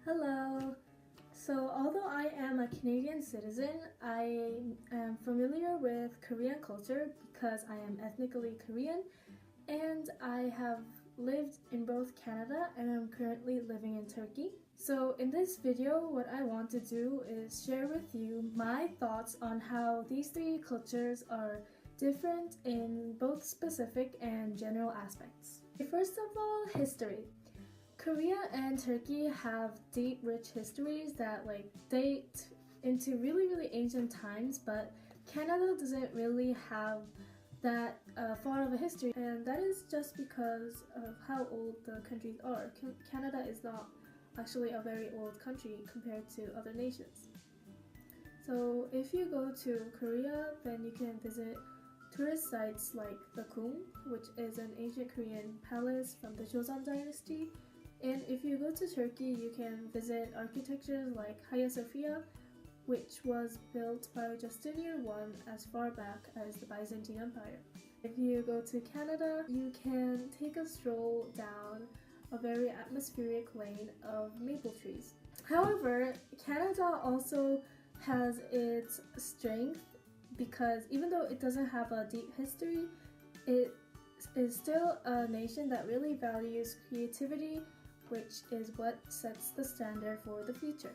Hello! So, although I am a Canadian citizen, I am familiar with Korean culture because I am ethnically Korean and I have lived in both Canada and I'm currently living in Turkey. So, in this video, what I want to do is share with you my thoughts on how these three cultures are different in both specific and general aspects. First of all, history. Korea and Turkey have deep, rich histories that date into really ancient times, but Canada doesn't really have that far of a history, and that is just because of how old the countries are. Canada is not actually a very old country compared to other nations. So if you go to Korea, then you can visit tourist sites like the Cung, which is an ancient Korean palace from the Joseon dynasty. And if you go to Turkey, you can visit architectures like Hagia Sophia, which was built by Justinian I as far back as the Byzantine Empire. If you go to Canada, you can take a stroll down a very atmospheric lane of maple trees. However, Canada also has its strength because even though it doesn't have a deep history, it is still a nation that really values creativity, which is what sets the standard for the future.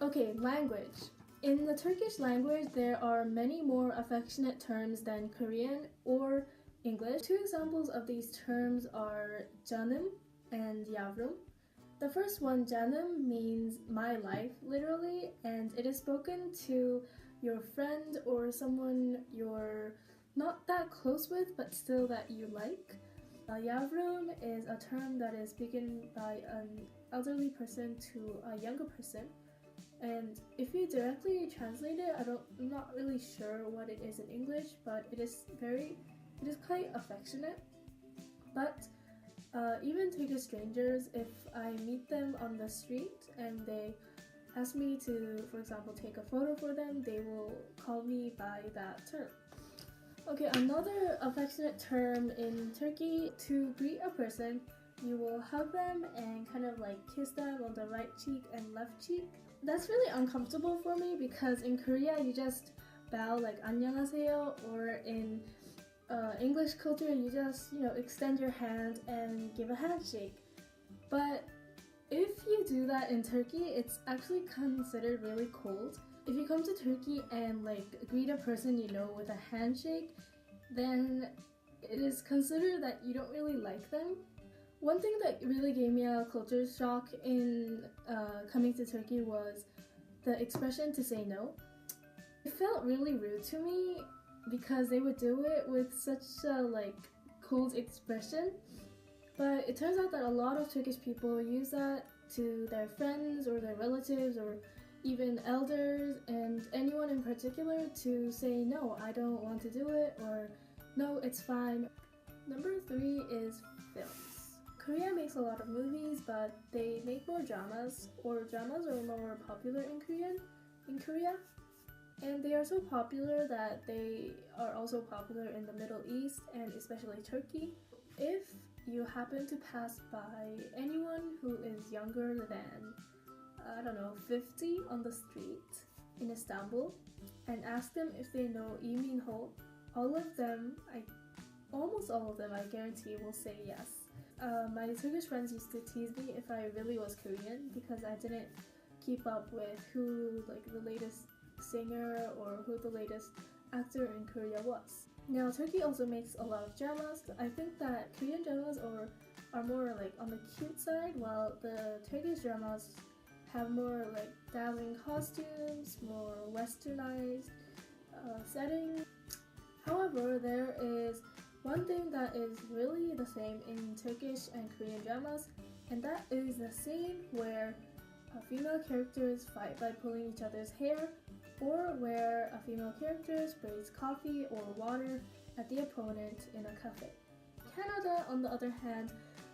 Okay, language. In the Turkish language, there are many more affectionate terms than Korean or English. Two examples of these terms are canım and yavrum. The first one, canım, means my life, literally, and it is spoken to your friend or someone you're not that close with, but still that you like. Yavrum is a term that is spoken by an elderly person to a younger person, and if you directly translate it, I'm not really sure what it is in English, but it is quite affectionate. But even to strangers, if I meet them on the street and they ask me to, for example, take a photo for them, they will call me by that term. Okay, another affectionate term in Turkey, to greet a person, you will hug them and kind of kiss them on the right cheek and left cheek. That's really uncomfortable for me because in Korea you just bow like 안녕하세요, or in English culture you just extend your hand and give a handshake. But if you do that in Turkey, it's actually considered really cold. If you come to Turkey and greet a person with a handshake, then it is considered that you don't really like them. One thing that really gave me a culture shock in coming to Turkey was the expression to say no. It felt really rude to me because they would do it with such a cold expression. But it turns out that a lot of Turkish people use that to their friends or their relatives or even elders and anyone in particular to say, no, I don't want to do it, or no, it's fine. Number 3 is films. Korea makes a lot of movies, but they make more dramas, or dramas are more popular in Korea. And they are so popular that they are also popular in the Middle East and especially Turkey. If you happen to pass by anyone who is younger than 50 on the street in Istanbul and ask them if they know Lee Min-ho, almost all of them, I guarantee, will say yes. My Turkish friends used to tease me if I really was Korean because I didn't keep up with who the latest singer or who the latest actor in Korea was. Now, Turkey also makes a lot of dramas. I think that Korean dramas are more on the cute side, while the Turkish dramas have more dazzling costumes, more westernized setting. However, there is one thing that is really the same in Turkish and Korean dramas, and that is the scene where female characters fight by pulling each other's hair, or where a female character sprays coffee or water at the opponent in a cafe. Canada, on the other hand,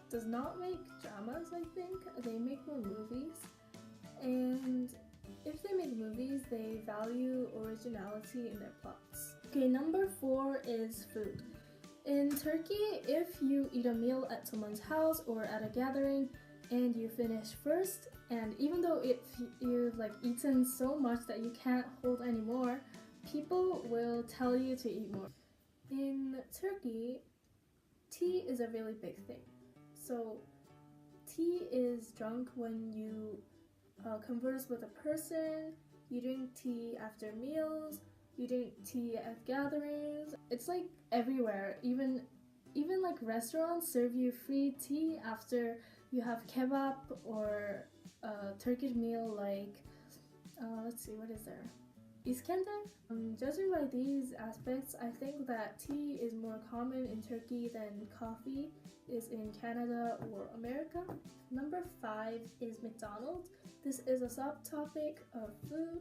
does not make dramas, I think. They make more movies. And if they make movies, they value originality in their plots. Okay, number 4 is food. In Turkey, if you eat a meal at someone's house or at a gathering and you finish first, and even though you've like eaten so much that you can't hold anymore, people will tell you to eat more. In Turkey, tea is a really big thing. So tea is drunk when you converse with a person, you drink tea after meals, you drink tea at gatherings. It's like everywhere. Even like restaurants serve you free tea after you have kebab or a Turkish meal like let's see, what is there? Iskender? Judging by these aspects, I think that tea is more common in Turkey than coffee is in Canada or America. Number 5 is McDonald's. This is a subtopic of food,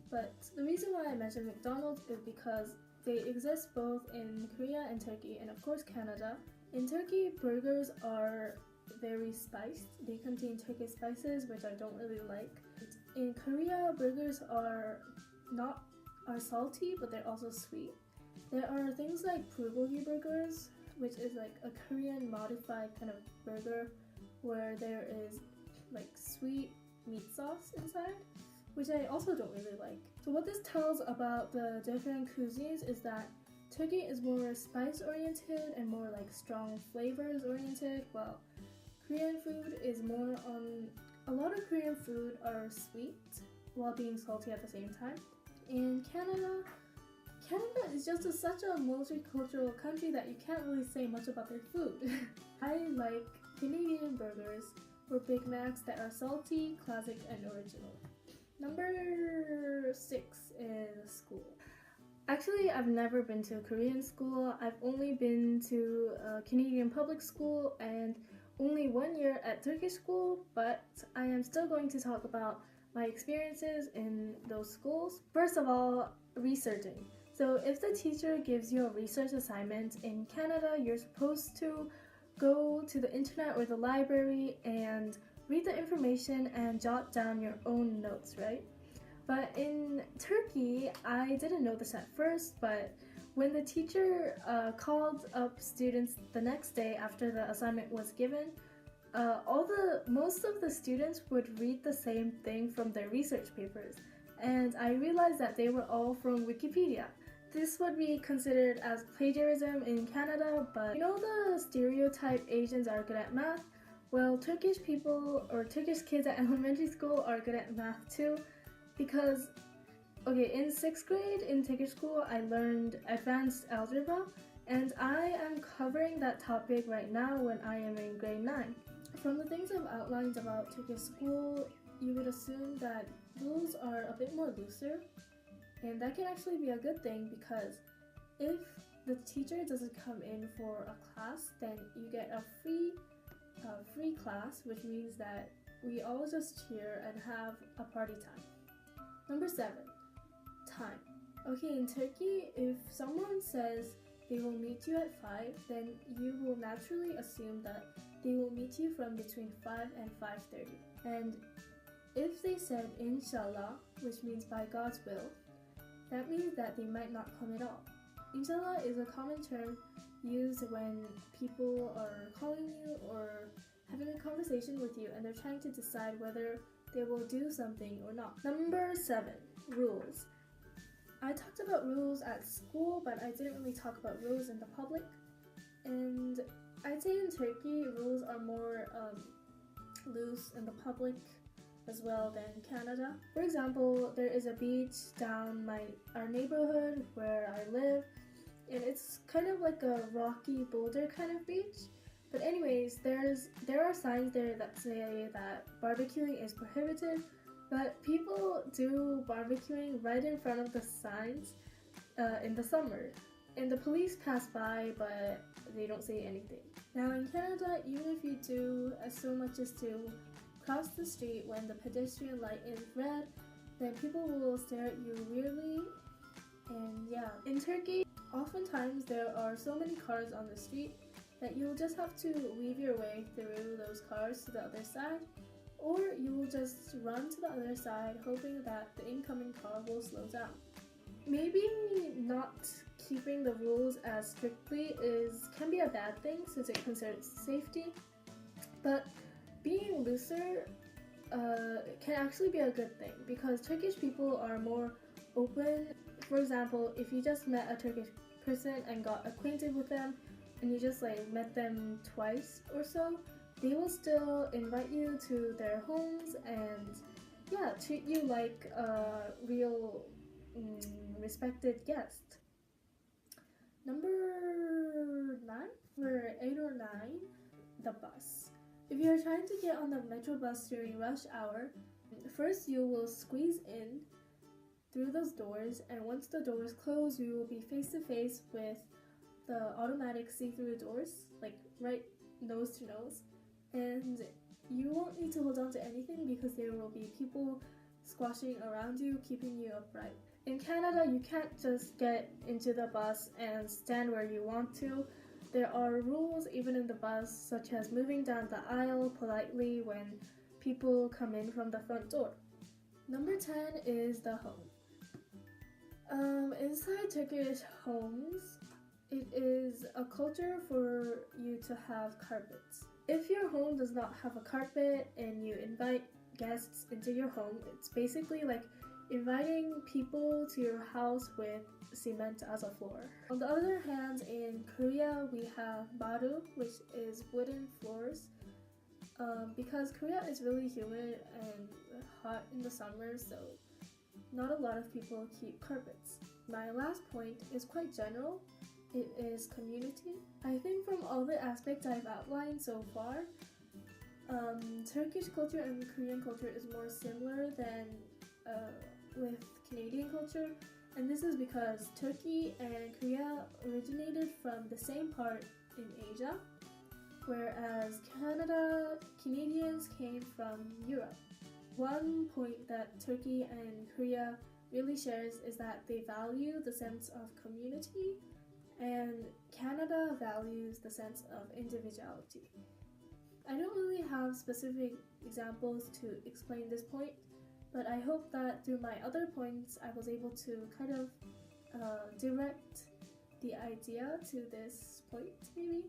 but the reason why I mentioned McDonald's is because they exist both in Korea and Turkey, and of course Canada. In Turkey, burgers are very spiced. They contain Turkish spices, which I don't really like. In Korea, burgers are salty, but they're also sweet. There are things like bulgogi burgers, which is like a Korean modified kind of burger where there is like sweet meat sauce inside, which I also don't really like. So what this tells about the different cuisines is that Turkey is more spice oriented and more like strong flavors oriented, while Korean food is more on, a lot of Korean food are sweet while being salty at the same time. In Canada is just such a multicultural country that you can't really say much about their food. I like Canadian burgers or Big Macs that are salty, classic, and original. Number 6 is school. Actually, I've never been to a Korean school. I've only been to a Canadian public school and only 1 year at Turkish school, but I am still going to talk about my experiences in those schools. First of all, researching. So if the teacher gives you a research assignment in Canada, you're supposed to go to the internet or the library and read the information and jot down your own notes, right? But in Turkey, I didn't know this at first, but when the teacher called up students the next day after the assignment was given, most of the students would read the same thing from their research papers, and I realized that they were all from Wikipedia. This would be considered as plagiarism in Canada, but you know the stereotype Asians are good at math? Well, Turkish people or Turkish kids at elementary school are good at math too, because in 6th grade in Turkish school I learned advanced algebra, and I am covering that topic right now when I am in grade 9. From the things I've outlined about Turkish school, you would assume that rules are a bit more looser, and that can actually be a good thing because if the teacher doesn't come in for a class, then you get a free class, which means that we all just cheer and have a party time. Number 7, time. Okay, in Turkey, if someone says they will meet you at 5, then you will naturally assume that they will meet you from between 5 and 5:30. And if they said inshallah, which means by God's will, that means that they might not come at all. Inshallah is a common term used when people are calling you or having a conversation with you and they're trying to decide whether they will do something or not. Number 7, rules. I talked about rules at school, but I didn't really talk about rules in the public. And I'd say in Turkey, rules are more loose in the public as well than Canada. For example, there is a beach down our neighborhood where I live, and it's kind of like a rocky boulder kind of beach. But anyways, there are signs there that say that barbecuing is prohibited, but people do barbecuing right in front of the signs in the summer. And the police pass by, but they don't say anything. Now in Canada, even if you do so much as to cross the street when the pedestrian light is red, then people will stare at you weirdly. And yeah, in Turkey, oftentimes there are so many cars on the street that you'll just have to weave your way through those cars to the other side, or you will just run to the other side hoping that the incoming car will slow down. Maybe not keeping the rules as strictly can be a bad thing since it concerns safety, but being looser can actually be a good thing because Turkish people are more open. For example, if you just met a Turkish person and got acquainted with them and you just like met them twice or so, they will still invite you to their homes and yeah, treat you like a real respected guest. Number 9, or 8 or 9, the bus. If you're trying to get on the metro bus during rush hour, first you will squeeze in through those doors, and once the doors close, you will be face to face with the automatic see-through doors, like right nose to nose, and you won't need to hold on to anything because there will be people squashing around you, keeping you upright. In Canada, you can't just get into the bus and stand where you want to. There are rules even in the bus, such as moving down the aisle politely when people come in from the front door. Number 10 is the home. Inside Turkish homes, it is a culture for you to have carpets. If your home does not have a carpet and you invite guests into your home, it's basically like inviting people to your house with cement as a floor. On the other hand, in Korea, we have baru, which is wooden floors. Because Korea is really humid and hot in the summer, so not a lot of people keep carpets. My last point is quite general. It is community. I think from all the aspects I've outlined so far, Turkish culture and Korean culture is more similar than with Canadian culture, and this is because Turkey and Korea originated from the same part in Asia, whereas Canadians came from Europe. One point that Turkey and Korea really shares is that they value the sense of community, and Canada values the sense of individuality. I don't really have specific examples to explain this point, but I hope that through my other points I was able to kind of direct the idea to this point maybe.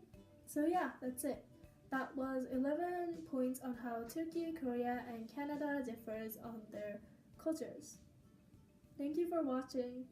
So yeah, that's it. That was 11 points on how Turkey, Korea, and Canada differs on their cultures. Thank you for watching.